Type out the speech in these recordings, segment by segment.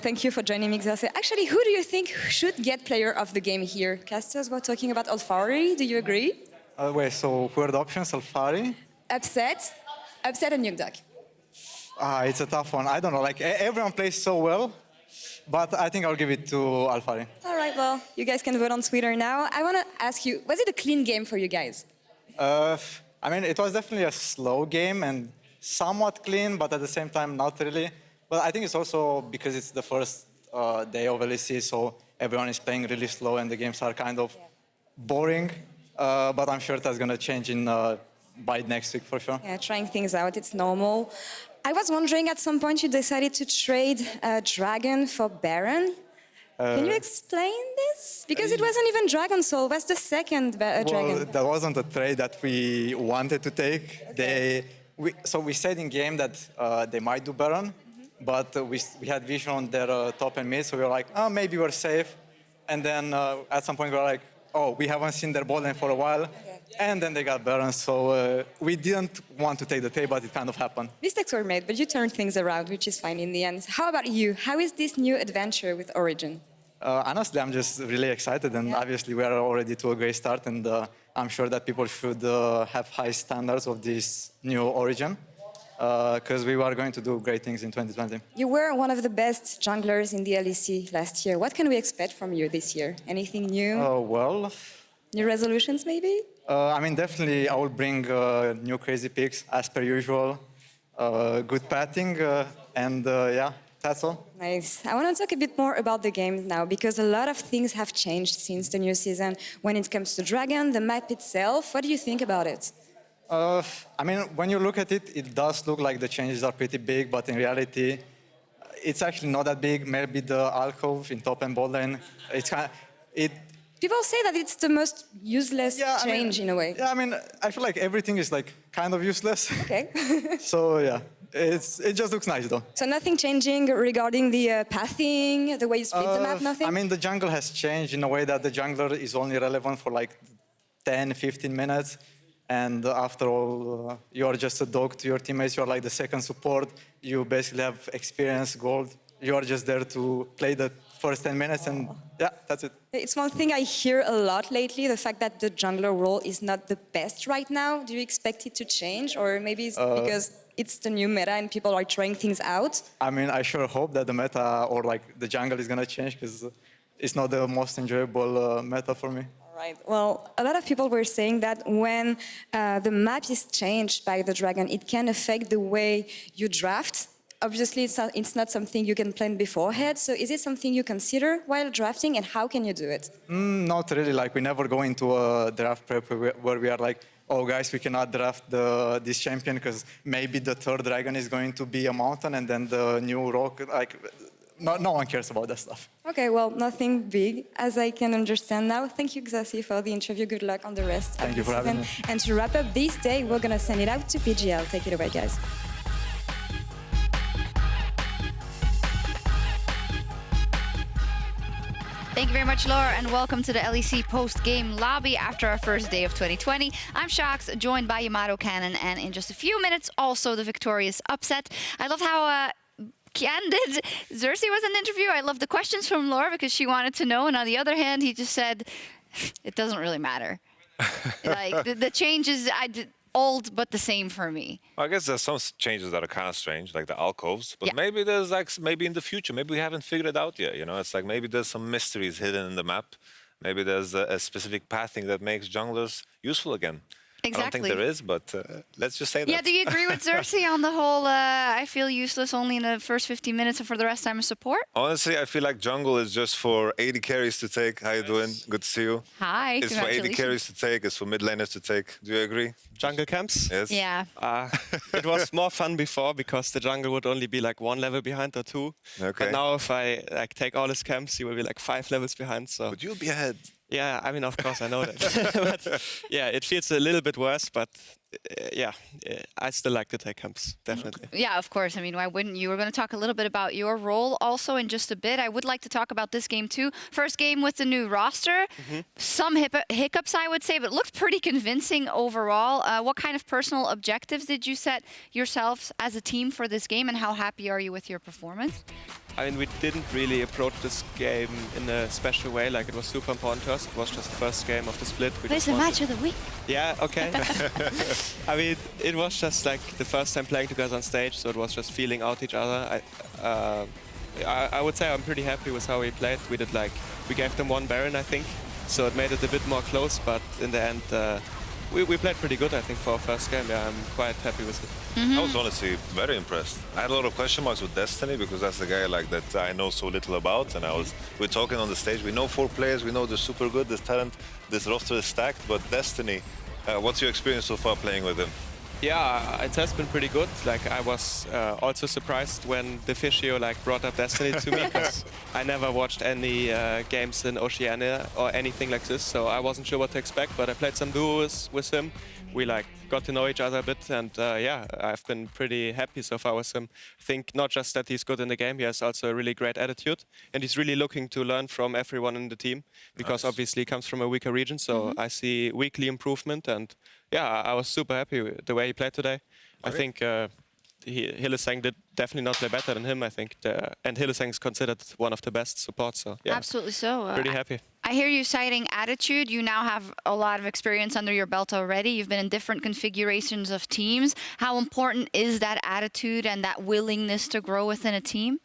Thank you for joining me, Xerxes. Actually, who do you think should get player of the game here? Casters were talking about Alfari. Do you agree? Wait, so who are the options? Alfari? Upset, and Nuke Duck. It's a tough one. I don't know. Like everyone plays so well, but I think I'll give it to Alfari. All right, well, you guys can vote on Twitter now. I want to ask you, was it a clean game for you guys? I mean, it was definitely a slow game and somewhat clean, but at the same time, not really. But I think it's also because it's the first day of LEC, so everyone is playing really slow and the games are kind of boring. But I'm sure that's going to change by next week for sure. Yeah, trying things out, it's normal. I was wondering, at some point you decided to trade Dragon for Baron. Can you explain this? Because it wasn't even Dragon Soul, it was the second Dragon. Well, that wasn't a trade that we wanted to take. Okay. So we said in game that they might do Baron, but we had vision on their top and mid, so we were like, oh, maybe we're safe. And then at some point we were like, oh, we haven't seen their bot lane for a while. Okay. And then they got Baron, so we didn't want to take the trade, but it kind of happened. Mistakes were made, but you turned things around, which is fine in the end. How about you? How is this new adventure with Origin? Honestly, I'm just really excited, and obviously we are already to a great start, and I'm sure that people should have high standards of this new Origin, because we are going to do great things in 2020. You were one of the best junglers in the LEC last year. What can we expect from you this year? Anything new? Well... New resolutions, maybe? I mean, definitely I will bring new crazy picks, as per usual, good pathing, and yeah, that's all. Nice. I want to talk a bit more about the game now, because a lot of things have changed since the new season. When it comes to Dragon, the map itself, what do you think about it? I mean, when you look at it, it does look like the changes are pretty big, but in reality, it's actually not that big. Maybe the alcove in top and bot lane, it's kind of, People say that it's the most useless change in a way. Yeah, I mean, I feel like everything is like kind of useless. Okay. So yeah, it just looks nice though. So nothing changing regarding the pathing, the way you split the map, nothing? I mean, the jungle has changed in a way that the jungler is only relevant for like 10, 15 minutes. And after all, you're just a dog to your teammates. You're like the second support. You basically have experience, gold. You're just there to play the first 10 minutes and yeah, that's it. It's one thing I hear a lot lately, the fact that the jungler role is not the best right now. Do you expect it to change, or maybe it's because it's the new meta and people are trying things out? I mean, I sure hope that the meta or like the jungle is gonna change, because it's not the most enjoyable meta for me. Right. Well, a lot of people were saying that when the map is changed by the Dragon, it can affect the way you draft. Obviously, it's not something you can plan beforehand. So is it something you consider while drafting, and how can you do it? Not really. Like, we never go into a draft prep where we are like, oh, guys, we cannot draft this champion because maybe the third dragon is going to be a mountain and then the new rock. Like, no one cares about that stuff. Okay, well, nothing big, as I can understand now. Thank you, Xerxes, for the interview. Good luck on the rest of the season. Thank you for having me. And to wrap up this day, we're going to send it out to PGL. Take it away, guys. Thank you very much, Laura, and welcome to the LEC post-game lobby after our first day of 2020. I'm Shax, joined by Yamato Cannon, and in just a few minutes, also the victorious upset. I love how candid Xerxes was in the interview. I love the questions from Laura because she wanted to know, and on the other hand, he just said, it doesn't really matter. Like, the changes, old but the same for me. Well, I guess there's some changes that are kind of strange, like the alcoves. But maybe there's like, maybe in the future, maybe we haven't figured it out yet. You know, it's like maybe there's some mysteries hidden in the map. Maybe there's a specific pathing that makes junglers useful again. Exactly. I don't think there is, but let's just say that. Yeah, do you agree with Xerxes on the whole, I feel useless only in the first 15 minutes and for the rest I'm a support? Honestly, I feel like jungle is just for 80 carries to take. How you doing? Good to see you. Hi, it's for 80 carries to take. It's for mid laners to take. Do you agree? Jungle camps? Yes. Yeah. It was more fun before because the jungle would only be like 1 level behind or 2. Okay. But now if I like take all his camps, he will be like 5 levels behind. So. But you'll be ahead. Yeah, I mean, of course, I know that. But yeah, it feels a little bit worse, but yeah, I still like to take camps, definitely. Yeah, of course. I mean, why wouldn't you? We're going to talk a little bit about your role also in just a bit. I would like to talk about this game too. First game with the new roster. Some hiccups, I would say, but it looked pretty convincing overall. What kind of personal objectives did you set yourselves as a team for this game, and how happy are you with your performance? I mean, we didn't really approach this game in a special way, like it was super important to us. It was just the first game of the split. We This is just the wanted- match of the week. Yeah, okay. I mean, it was just like the first time playing together on stage, so it was just feeling out each other. I would say I'm pretty happy with how we played. We gave them one Baron, I think, so it made it a bit more close, but in the end, we played pretty good, I think, for our first game. Yeah, I'm quite happy with it. I was honestly very impressed. I had a lot of question marks with Destiny because that's the guy like that I know so little about. And we're talking on the stage. We know 4 players. We know they're super good. This talent, this roster is stacked. But Destiny, what's your experience so far playing with him? Yeah, it has been pretty good. Like I was also surprised when the Fishio brought up Destiny to me because I never watched any games in Oceania or anything like this, so I wasn't sure what to expect. But I played some duos with him. We got to know each other a bit, and yeah, I've been pretty happy so far with him. I think not just that he's good in the game, he has also a really great attitude, and he's really looking to learn from everyone in the team because obviously he comes from a weaker region. So I see weekly improvement, and yeah, I was super happy with the way he played today. I think Hillesang did definitely not play better than him, I think. And Hillesang is considered one of the best supports, so yeah. Absolutely so. Pretty happy. I hear you citing attitude. You now have a lot of experience under your belt already. You've been in different configurations of teams. How important is that attitude and that willingness to grow within a team?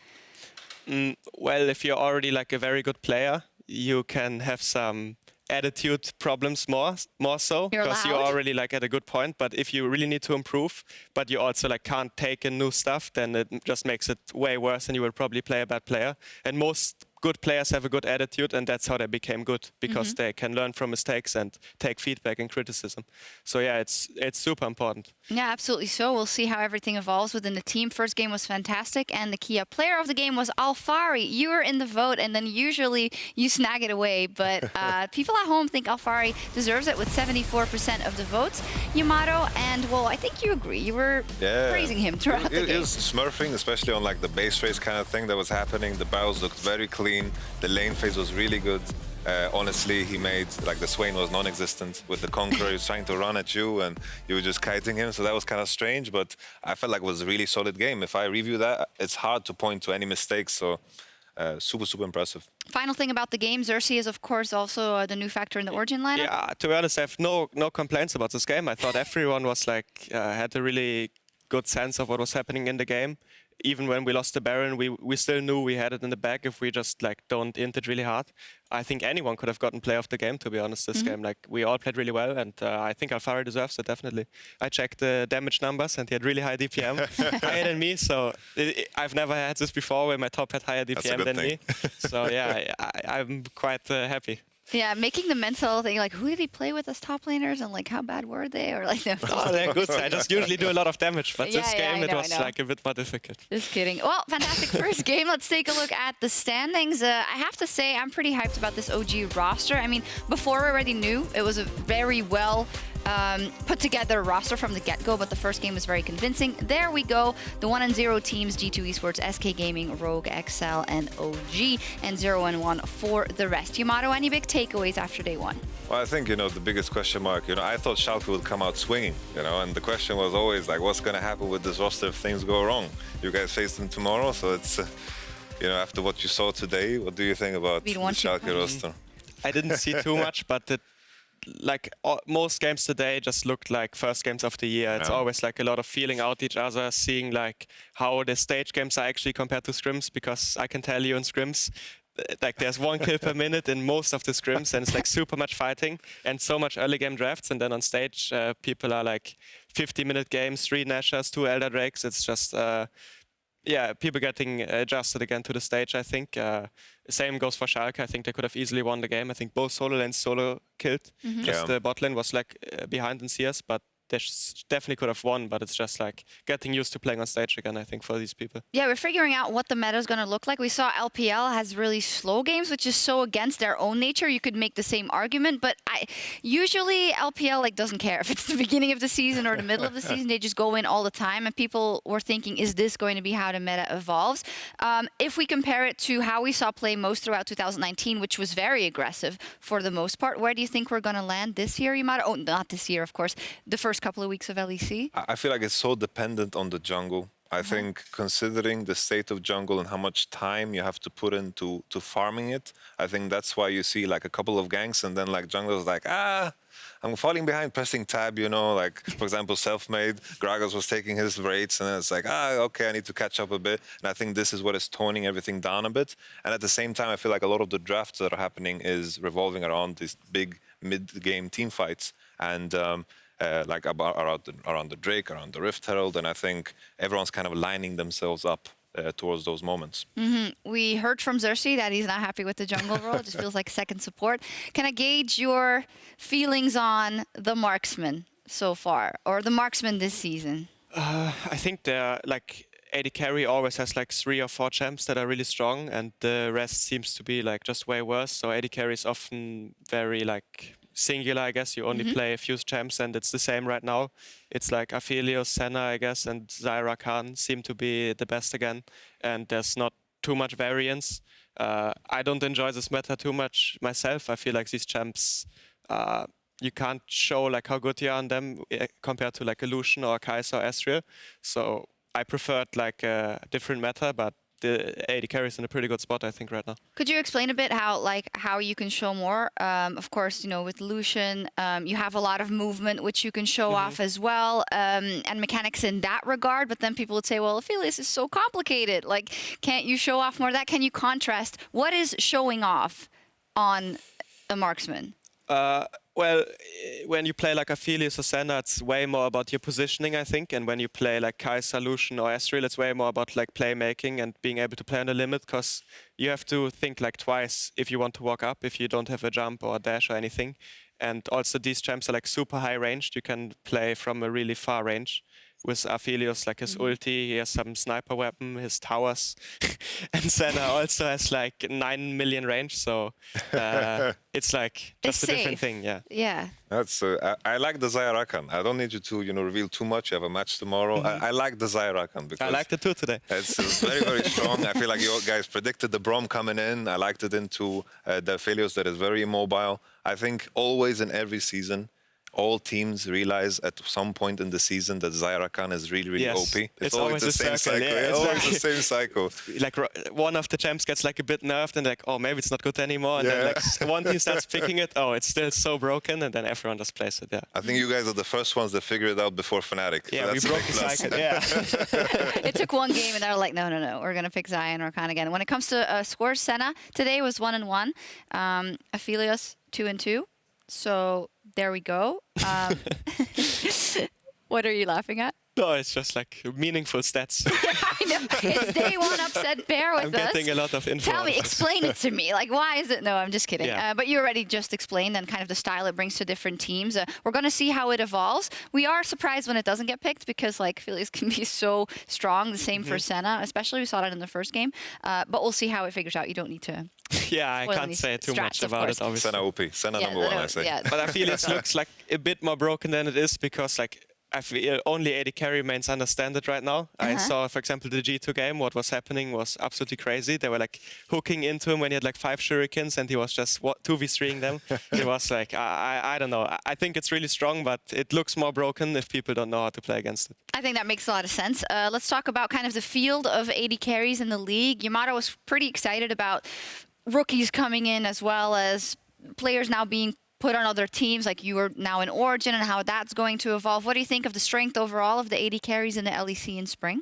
Well, if you're already a very good player, you can have some attitude problems more so You're because you're allowed. already at a good point. But if you really need to improve, but you also can't take in new stuff, then it just makes it way worse, and you will probably play a bad player. And most good players have a good attitude, and that's how they became good, because they can learn from mistakes and take feedback and criticism. So yeah, it's super important. Yeah, absolutely so. We'll see how everything evolves within the team. First game was fantastic, and the key player of the game was Alfari. You were in the vote, and then usually you snag it away, but people at home think Alfari deserves it with 74% of the votes. Yamato, and well, I think you agree. You were praising him throughout the He game. was smurfing, especially on the base race kind of thing that was happening. The barrels looked very clean. The lane phase was really good. Honestly, he made the Swain was non-existent with the Conqueror. He was trying to run at you, and you were just kiting him. So that was kind of strange, but I felt like it was a really solid game. If I review that, it's hard to point to any mistakes. So super impressive. Final thing about the game, Xerxes is of course also the new factor in the Origin lineup. Yeah, to be honest, I have no complaints about this game. I thought everyone was had a really good sense of what was happening in the game. Even when we lost the Baron, we still knew we had it in the bag if we just don't int it really hard. I think anyone could have gotten play of the game, to be honest, this game. We all played really well, and I think Alfari deserves it, definitely. I checked the damage numbers, and he had really high DPM, higher than me, so I've never had this before where my top had higher DPM than me. So yeah, I'm quite happy. Yeah, making the mental thing, who did he play with as top laners, and how bad were they, or no. Oh, they're good. I just usually do a lot of damage, but this game it was a bit more difficult. Just kidding. Well, fantastic first game. Let's take a look at the standings. I have to say, I'm pretty hyped about this OG roster. I mean, before we already knew it was a very well put together roster from the get-go, but the first game was very convincing. There we go. The 1 and 0 teams, G2 Esports, SK Gaming, Rogue, XL, and OG, and 0 and 1 for the rest. Yamato, any big takeaways after day 1? Well, I think, the biggest question mark, I thought Schalke would come out swinging, and the question was always, what's going to happen with this roster if things go wrong? You guys face them tomorrow, so it's, after what you saw today, what do you think about the Schalke roster? I didn't see too much, but most games today just looked like first games of the year. It's always a lot of feeling out each other, seeing how the stage games are actually compared to scrims, because I can tell you in scrims, there's 1 kill per minute in most of the scrims, and it's super much fighting and so much early game drafts. And then on stage, people are 50-minute games, 3 Nashers, 2 Elder Drakes. It's just people getting adjusted again to the stage, I think. Same goes for Schalke. I think they could have easily won the game. I think both solo lanes solo killed. Just the bot lane was behind in CS, but they definitely could have won, but it's just like getting used to playing on stage again, I think, for these people. Yeah, we're figuring out what the meta is going to look like. We saw LPL has really slow games, which is so against their own nature. You could make the same argument, but usually LPL like doesn't care if it's the beginning of the season or the middle of the season. They just go in all the time, and people were thinking, is this going to be how the meta evolves? If we compare it to how we saw play most throughout 2019, which was very aggressive for the most part, where do you think we're going to land this year, Yamato? Oh, not this year, of course. The first couple of weeks of LEC? I feel like it's so dependent on the jungle. I think considering the state of jungle and how much time you have to put into farming it, I think that's why you see like a couple of ganks and then like jungle's like, I'm falling behind pressing tab, you know, like for example, Selfmade, Gragas was taking his rates and then it's like, okay, I need to catch up a bit. And I think this is what is toning everything down a bit. And at the same time, I feel like a lot of the drafts that are happening is revolving around these big mid-game team fights. And like around the Drake, around the Rift Herald, and I think everyone's kind of lining themselves up towards those moments. We heard from Xerxes that he's not happy with the jungle role. It just feels like second support. Can I gauge your feelings on the marksman so far, or the marksman this season? I think they're like AD carry always has like 3 or 4 champs that are really strong, and the rest seems to be like just way worse. So AD carry is often very like singular, I guess. You only play a few champs, and it's the same right now. It's like Aphelios, Senna, I guess, and Zyra Khan seem to be the best again, and there's not too much variance. I don't enjoy this meta too much myself. I feel like these champs, you can't show like how good you are on them compared to like a Lucian or a Kai'Sa or Ezreal. So I preferred like a different meta, but the AD carry is in a pretty good spot, I think, right now. Could you explain a bit how you can show more? Of course, you know, with Lucian, you have a lot of movement, which you can show off as well, and mechanics in that regard. But then people would say, well, Aphelios is so complicated. Like, can't you show off more of that? Can you contrast? What is showing off on a marksman? Well, when you play like Aphelios or Senna, it's way more about your positioning, I think. And when you play like Kai'Sa, Lucian or Ezreal, it's way more about like playmaking and being able to play on the limit, because you have to think like twice if you want to walk up, if you don't have a jump or a dash or anything. And also these champs are like super high ranged. You can play from a really far range. With Aphelios, like his ulti, he has some sniper weapon, his towers. And Senna also has like 9 million range, so it's like just a different thing, yeah. Yeah. That's I like the Zyra Khan. I don't need you to reveal too much. You have a match tomorrow. I like the Zyra Khan because I liked it too today. It's very, very strong. I feel like you guys predicted the Braum coming in. I liked it into the Aphelios that is very immobile. I think always in every season, all teams realize at some point in the season that Zyra Khan is really, really OP. It's always the same cycle. Yeah, it's always the same cycle. Like one of the champs gets like a bit nerfed and like, oh, maybe it's not good anymore. And then like one team starts picking it. Oh, it's still so broken. And then everyone just plays it, yeah. I think you guys are the first ones that figured it out before Fnatic. Yeah, so we broke the cycle, yeah. It took one game and they were like, no, we're going to pick Zion or Khan again. When it comes to scores, Senna today was 1-1. Aphelios 2-2. So there we go. What are you laughing at? No, it's just like meaningful stats. I know. It's day one upset. Bear with us. I'm getting a lot of info. Tell me, explain it to me. Like, why is it? No, I'm just kidding. Yeah. But you already just explained and kind of the style it brings to different teams. We're going to see how it evolves. We are surprised when it doesn't get picked because, like, Aphelios can be so strong. The same for Senna, especially. We saw that in the first game. But we'll see how it figures out. You don't need to. Yeah, I can't say too much about it, obviously. Senna OP. Senna number one, I say. Yeah. But I feel it looks like a bit more broken than it is because, like, I feel only AD carry mains understand it right now. I saw, for example, the G2 game. What was happening was absolutely crazy. They were like hooking into him when he had like 5 shurikens and he was just 2v3ing them. It was like, I don't know. I think it's really strong, but it looks more broken if people don't know how to play against it. I think that makes a lot of sense. Let's talk about kind of the field of AD carries in the league. Yamato was pretty excited about rookies coming in as well as players now being put on other teams, like you are now in Origin and how that's going to evolve. What do you think of the strength overall of the AD carries in the LEC in spring?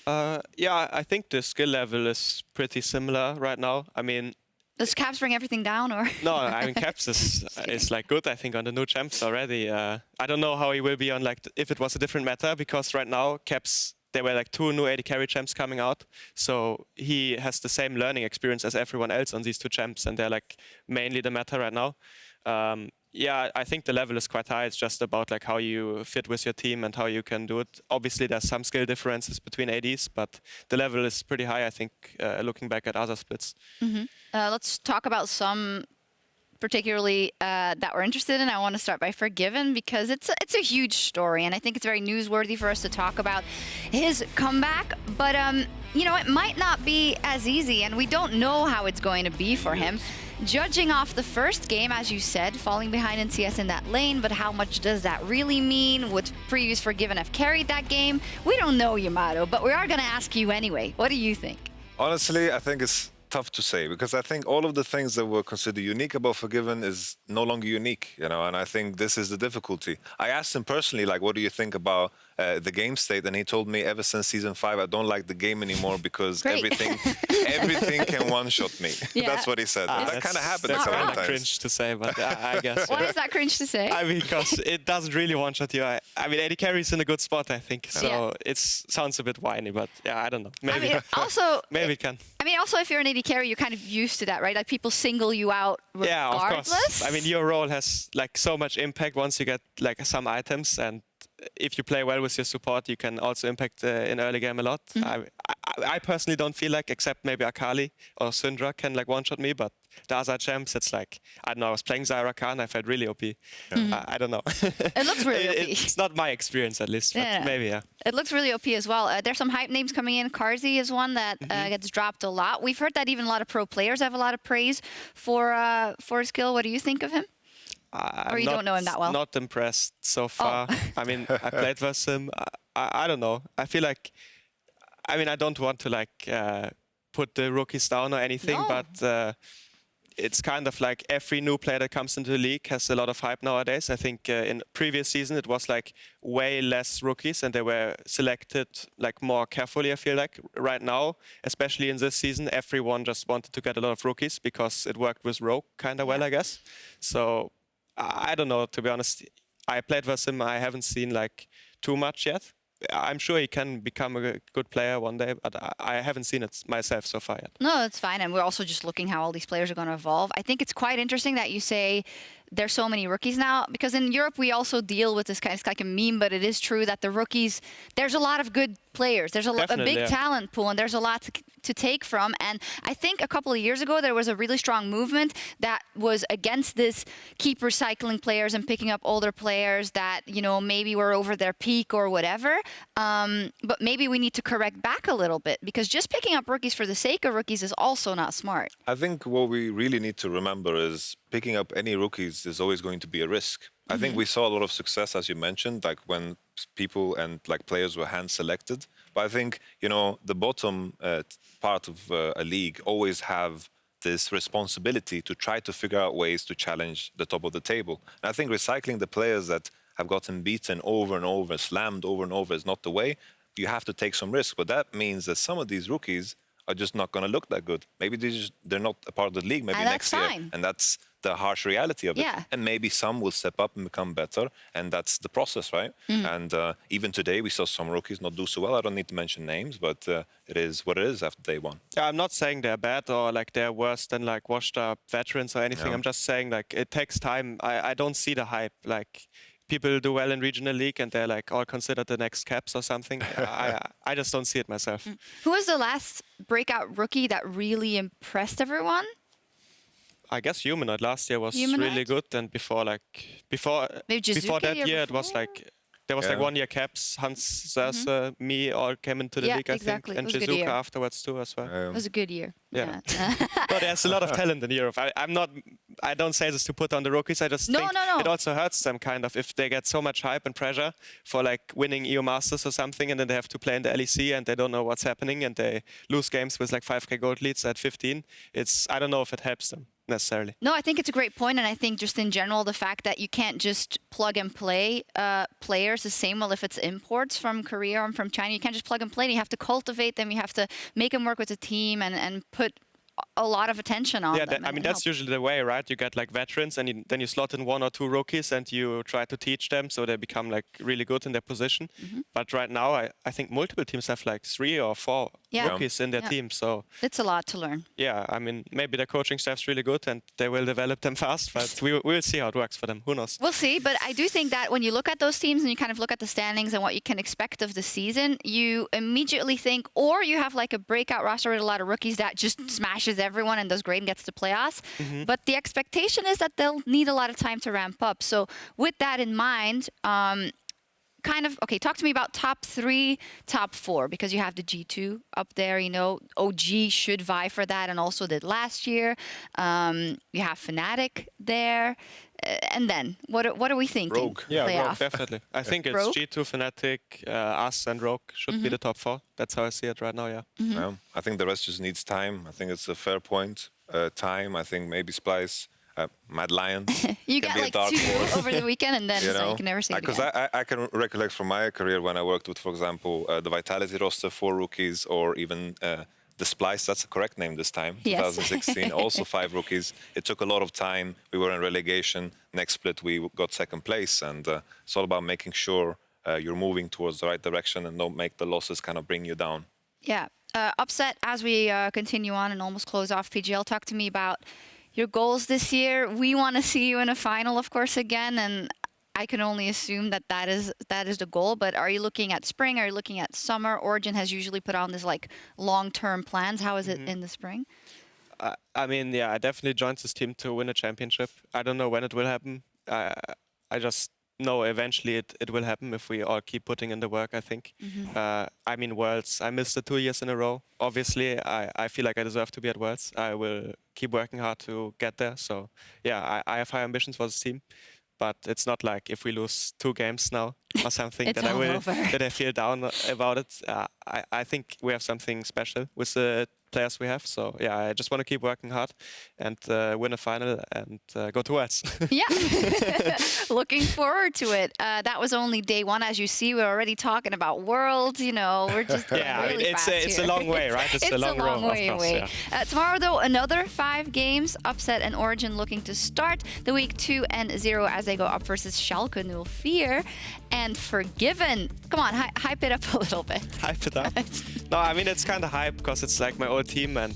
Yeah, I think the skill level is pretty similar right now. I mean, does Caps bring everything down, or? No, I mean Caps is like good, I think, on the new champs already. I don't know how he will be on like if it was a different meta, because right now Caps, there were like 2 new AD carry champs coming out, so he has the same learning experience as everyone else on these 2 champs, and they're like mainly the meta right now. Yeah, I think the level is quite high. It's just about like how you fit with your team and how you can do it. Obviously, there's some skill differences between ADs, but the level is pretty high, I think, looking back at other splits. Let's talk about some particularly that we're interested in. I want to start by Forgiven because it's a huge story, and I think it's very newsworthy for us to talk about his comeback. But you know, it might not be as easy, and we don't know how it's going to be for him. Judging off the first game, as you said, falling behind in CS in that lane, but how much does that really mean? Would previous Forgiven have carried that game? We don't know, Yamato, but we are going to ask you anyway. What do you think? Honestly, I think it's tough to say because I think all of the things that were considered unique about Forgiven is no longer unique, you know, and I think this is the difficulty. I asked him personally, like, what do you think about the game state? And he told me ever since season 5, I don't like the game anymore because everything can one-shot me. Yeah. That's what he said. That kind of happens That's kind sometimes. of cringe to say, but I guess. Why is that cringe to say? I mean, because it doesn't really one-shot you. I mean, AD carry's in a good spot, I think. So it sounds a bit whiny, but yeah, I don't know. Maybe. I mean, also, maybe it can. I mean, also, if you're an AD carry, you're kind of used to that, right? Like, people single you out regardless. Yeah, of course. I mean, your role has like so much impact once you get like some items, and if you play well with your support, you can also impact in early game a lot. I personally don't feel like, except maybe Akali or Syndra can like one-shot me, but the other champs, it's like, I don't know, I was playing Zyra Khan, I felt really OP. I don't know. It looks really OP. It's not my experience at least, but maybe, yeah. It looks really OP as well. There's some hype names coming in. Karzi is one that gets dropped a lot. We've heard that even a lot of pro players have a lot of praise for his skill. What do you think of him? Or you don't know him that well? Not impressed so far. I mean, I played versus him. I don't know. I feel like, I mean, I don't want to like put the rookies down or anything, but it's kind of like every new player that comes into the league has a lot of hype nowadays. I think in previous season it was like way less rookies and they were selected like more carefully, I feel like. Right now, especially in this season, everyone just wanted to get a lot of rookies because it worked with Rogue kind of well, I guess. So I don't know, to be honest. I played versus him. I haven't seen like too much yet. I'm sure he can become a good player one day, but I haven't seen it myself so far yet. No, it's fine. And we're also just looking how all these players are going to evolve. I think it's quite interesting that you say there's so many rookies now, because in Europe we also deal with this kind of, it's like a meme, but it is true that the rookies, there's a lot of good players. There's a big talent pool and there's a lot to take from. And I think a couple of years ago there was a really strong movement that was against this keep recycling players and picking up older players that, you know, maybe were over their peak or whatever. But maybe we need to correct back a little bit, because just picking up rookies for the sake of rookies is also not smart. I think what we really need to remember is picking up any rookies is always going to be a risk. I think we saw a lot of success, as you mentioned, like when people and like players were hand selected. But I think, you know, the bottom part of a league always have this responsibility to try to figure out ways to challenge the top of the table. And I think recycling the players that have gotten beaten over and over, slammed over and over is not the way. You have to take some risk. But that means that some of these rookies are just not going to look that good. Maybe they're not a part of the league maybe next year. And that's the harsh reality of it. And maybe some will step up and become better. And that's the process, right? And even today, we saw some rookies not do so well. I don't need to mention names, but it is what it is after day one. Yeah, I'm not saying they're bad or like they're worse than like washed up veterans or anything. I'm just saying like it takes time. I don't see the hype. Like people do well in regional league and they're like all considered the next caps or something. I just don't see it myself. Who was the last breakout rookie that really impressed everyone? I guess Humanoid last year was really good, and before that year it was like there was like 1 year caps. Hans, Zerse, me all came into the league, I think, and Jizuka afterwards too as well. It was a good year. Yeah. But there's a lot of talent in Europe. I don't say this to put on the rookies. I just think it also hurts them kind of if they get so much hype and pressure for like winning EU Masters or something, and then they have to play in the LEC and they don't know what's happening and they lose games with like 5k gold leads at 15. I don't know if it helps them necessarily. No, I think it's a great point, and I think just in general the fact that you can't just plug and play players the same. Well, if it's imports from Korea or from China, you can't just plug and play. You have to cultivate them. You have to make them work with the team and put a lot of attention on Yeah, them. I mean, that's usually the way, right? You get like veterans and then you slot in 1 or 2 rookies and you try to teach them so they become like really good in their position. But right now, I think multiple teams have like 3 or 4 rookies in their team. So it's a lot to learn. yeah, I mean, maybe the coaching staff's really good and they will develop them fast, but we'll see how it works for them. Who knows? We'll see, but I do think that when you look at those teams and you kind of look at the standings and what you can expect of the season, you immediately think, or you have like a breakout roster with a lot of rookies that just smashes everyone and does great and gets to playoffs. But the expectation is that they'll need a lot of time to ramp up. So with that in mind, okay, talk to me about top 3, top 4, because you have the G2 up there, you know, OG should vie for that and also did last year. You have Fnatic there. And then, what are we thinking? Rogue. Yeah, Playoff? Rogue, definitely. I think it's Rogue? G2, Fnatic, us and Rogue should be the top 4. That's how I see it right now, yeah. I think the rest just needs time. I think it's a fair point. Time. I think maybe Splice, Mad Lions. You can get be a like dark 2 horse. over the weekend and then You know, you can never see it because again. I can recollect from my career when I worked with, for example, the Vitality roster, 4 rookies, or even the Splice. That's the correct name this time. Yes. 2016, also 5 rookies. It took a lot of time. We were in relegation. Next split, we got 2nd place, and it's all about making sure you're moving towards the right direction and don't make the losses kind of bring you down. Yeah. Upset as we continue on and almost close off PGL. Talk to me about your goals this year. We want to see you in a final, of course, again, and I can only assume that is the goal. But are you looking at spring? Are you looking at summer? Origin has usually put on this like long-term plans. How is it in the spring? I mean, yeah, I definitely joined this team to win a championship. I don't know when it will happen. I just know eventually it will happen if we all keep putting in the work, I think. I mean, Worlds, I missed it 2 years in a row. Obviously, I feel like I deserve to be at Worlds. I will keep working hard to get there. So, yeah, I have high ambitions for this team. But it's not like if we lose 2 games now or something that I feel down about it. I think we have something special with the players we have. So yeah, I just want to keep working hard and win a final and go to Worlds. Yeah, looking forward to it. That was only day 1, as you see. We're already talking about Worlds. You know, we're just yeah. really I mean, it's a long way, right? It's a long way away. Yeah. Tomorrow, though, another 5 games. Upset and Origin looking to start the week 2-0 as they go up versus Schalke 04 and Forgiven. Come on, hype it up a little bit. Hype it up? No, I mean, it's kind of hype because it's like my old team and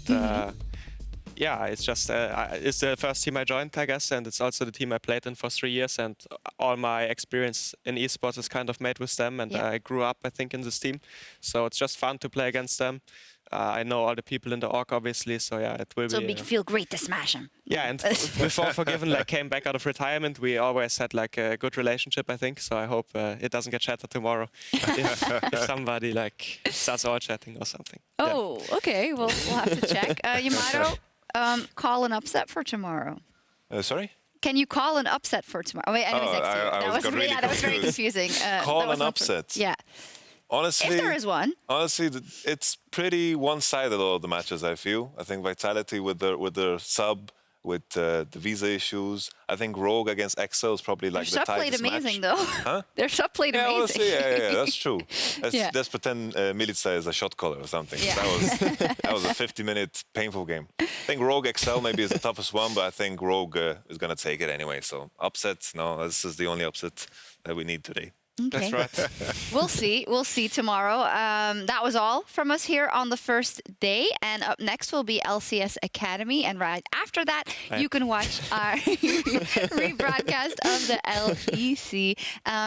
yeah, it's just it's the first team I joined, I guess, and it's also the team I played in for 3 years, and all my experience in esports is kind of made with them, and I grew up, I think, in this team, so it's just fun to play against them. I know all the people in the org, obviously, so yeah, it will be... So feel great to smash them. Yeah, and before Forgiven like came back out of retirement, we always had like a good relationship, I think. So I hope it doesn't get shattered tomorrow if somebody like starts all chatting or something. Oh, okay. Well, we'll have to check. Yamato, call an upset for tomorrow. Sorry? Can you call an upset for tomorrow? Oh, wait, anyways, that was very confusing. Call an upset? Yeah. Honestly, if there is one. Honestly, it's pretty one-sided, all the matches, I feel. I think Vitality with their sub, with the visa issues. I think Rogue against Excel is probably like the tightest match. Their sub played amazing, though. Huh? Their sub played amazing. Honestly, yeah, that's true. Let's pretend Milica is a shot caller or something. Yeah. That was a 50-minute painful game. I think Rogue Excel maybe is the toughest one, but I think Rogue is going to take it anyway. So upsets, no, this is the only upset that we need today. Okay. That's right. We'll see. We'll see tomorrow. That was all from us here on the first day. And up next will be LCS Academy. And right after that, you can watch our rebroadcast of the LEC.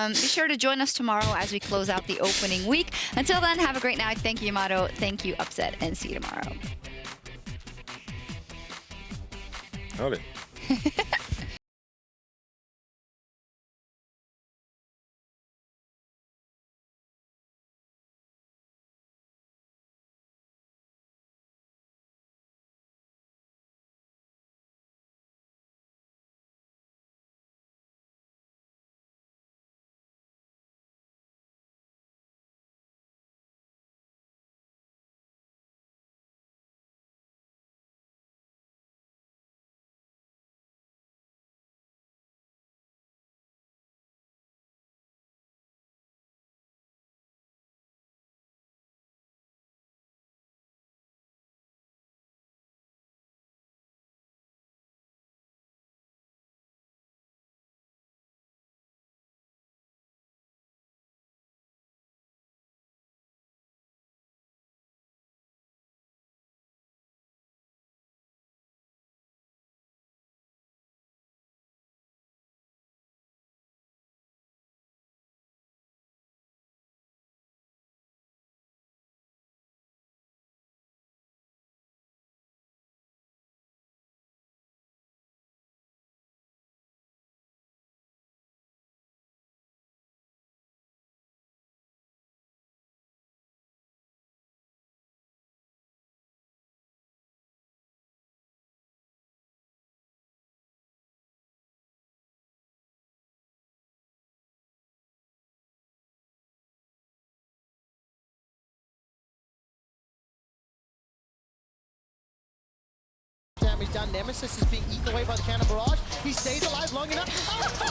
Be sure to join us tomorrow as we close out the opening week. Until then, have a great night. Thank you, Yamato. Thank you, Upset. And see you tomorrow. Howdy. damage done. Nemesis is being eaten away by the cannon barrage. He stays alive long enough.